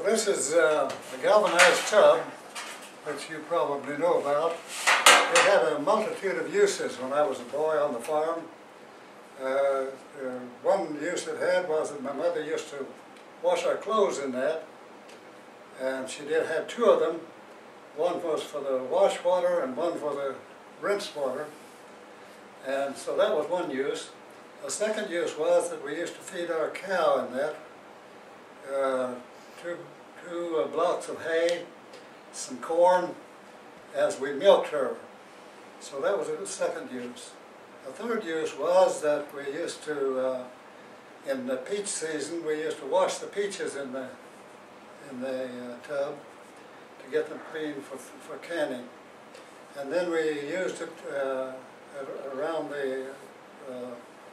Well, this is a galvanized tub, which you probably know about. It had a multitude of uses when I was a boy on the farm. One use it had was that my mother used to wash our clothes in that, and she did have two of them. One was for the wash water and one for the rinse water, and so that was one use. The second use was that we used to feed our cow in that. Two blocks of hay, some corn, as we milked her. So that was a second use. The third use was that we used to, in the peach season, we used to wash the peaches in the tub to get them clean for canning. And then we used it around the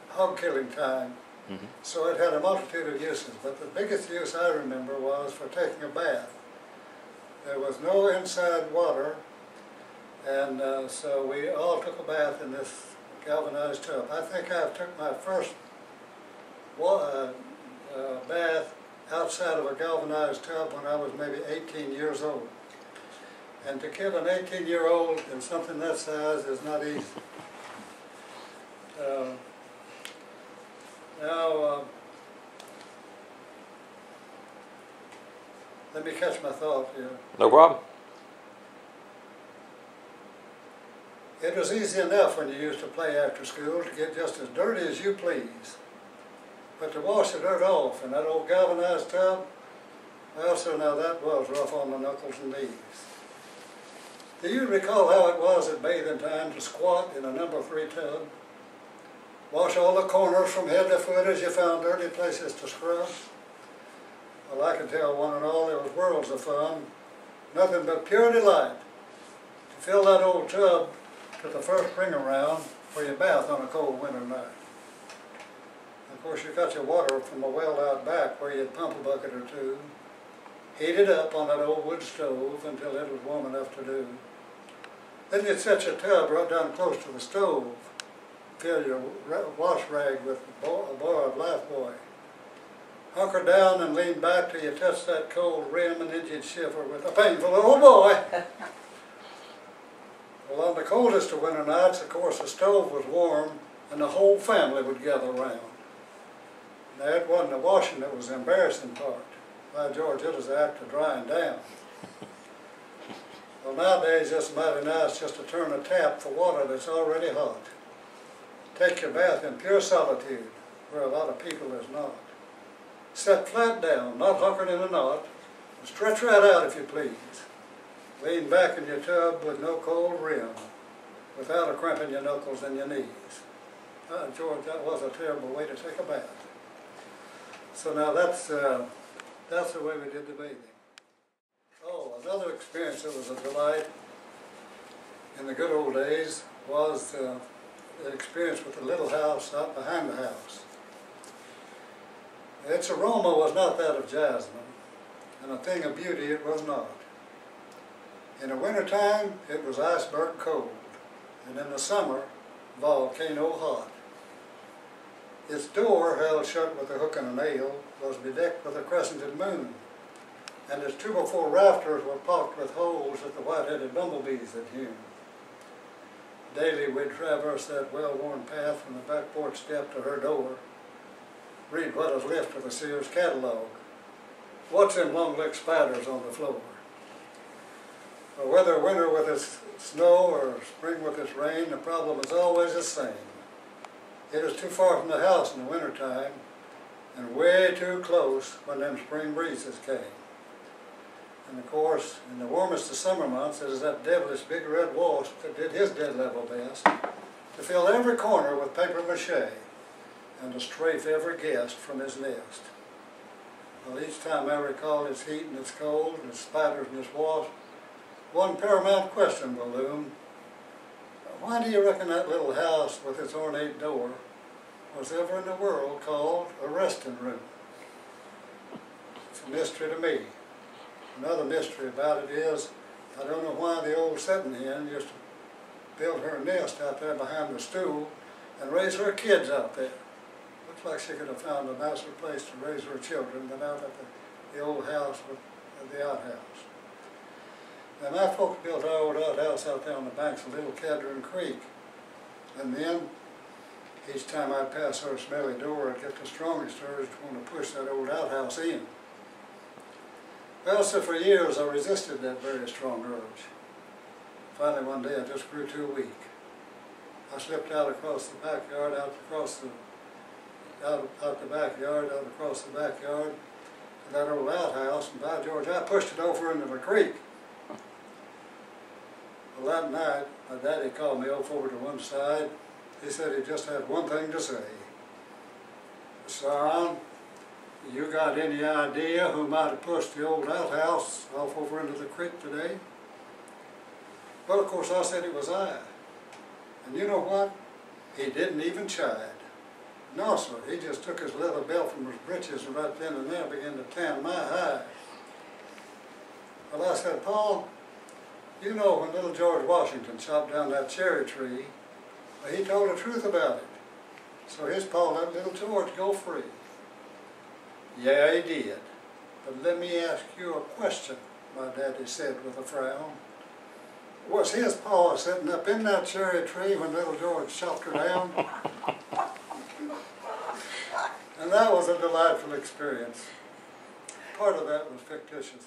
hog killing time. Mm-hmm. So it had a multitude of uses, but the biggest use I remember was for taking a bath. There was no inside water, and so we all took a bath in this galvanized tub. I think I took my first bath outside of a galvanized tub when I was maybe 18 years old. And to kill an 18-year-old in something that size is not easy. Now, let me catch my thought here. No problem. It was easy enough when you used to play after school to get just as dirty as you please. But to wash the dirt off in that old galvanized tub, well, sir, now that was rough on the knuckles and knees. Do you recall how it was at bathing time to squat in a number 3 tub? Wash all the corners from head to foot as you found dirty places to scrub? Well, I can tell one and all it was worlds of fun, nothing but pure delight to fill that old tub to the first ring around for your bath on a cold winter night. Of course, you got your water from a well out back where you'd pump a bucket or two, heat it up on that old wood stove until it was warm enough to do. Then you'd set your tub right down close to the stove, fill your wash rag with a bar of Lifebuoy. Hunker down and lean back till you touch that cold rim, and then you'd shiver with a painful "oh boy." Well, on the coldest of winter nights, of course, the stove was warm and the whole family would gather around. Now, it wasn't the washing that was the embarrassing part. By George, it was the act of drying down. Well, nowadays, it's mighty nice just to turn a tap for water that's already hot. Take your bath in pure solitude, where a lot of people is not. Sit flat down, not hunkered in a knot, and stretch right out if you please. Lean back in your tub with no cold rim, without a cramp in your knuckles and your knees. George, that was a terrible way to take a bath. So now that's the way we did the bathing. Oh, another experience that was a delight in the good old days was the experience with the little house out behind the house. Its aroma was not that of jasmine, and a thing of beauty it was not. In the wintertime, it was iceberg cold, and in the summer, volcano hot. Its door, held shut with a hook and a nail, was bedecked with a crescented moon, and its 2x4 rafters were pocked with holes that the white-headed bumblebees had hewn. Daily we'd traverse that well-worn path from the back porch step to her door, read what was left of the Sears catalog, watch them long-legged spiders on the floor. But whether winter with its snow or spring with its rain, the problem is always the same. It is too far from the house in the wintertime, and way too close when them spring breezes came. And of course, in the warmest of summer months, it is that devilish big red wasp that did his dead level best to fill every corner with paper mache and to strafe every guest from his nest. Well, each time I recall its heat and its cold, and its spiders and its wasps, one paramount question will loom. Why do you reckon that little house with its ornate door was ever in the world called a resting room? It's a mystery to me. Another mystery about it is, I don't know why the old setting hen used to build her nest out there behind the stool and raise her kids out there. Looks like she could have found a nicer place to raise her children than out at the old house with of the outhouse. Now my folks built our old outhouse out there on the banks of Little Cadron Creek. And then, each time I'd pass her smelly door, I'd get the strongest urge to want to push that old outhouse in. Well, so for years I resisted that very strong urge. Finally one day I just grew too weak. I slipped out across the backyard, out across the backyard to that old outhouse, and by George, I pushed it over into the creek. Well, that night, my daddy called me over to one side. He said he just had one thing to say. "Son, you got any idea who might have pushed the old outhouse off over into the creek today?" Well, of course, I said it was I. And you know what? He didn't even chide. No, sir, he just took his leather belt from his breeches and right then and there began to tan my hide. Well, I said, "Paul, you know when little George Washington chopped down that cherry tree, well, he told the truth about it. So his pa let little George go free." "Yeah, he did. But let me ask you a question," my daddy said with a frown. "Was his pa sitting up in that cherry tree when little George chopped her down?" And that was a delightful experience. Part of that was fictitious.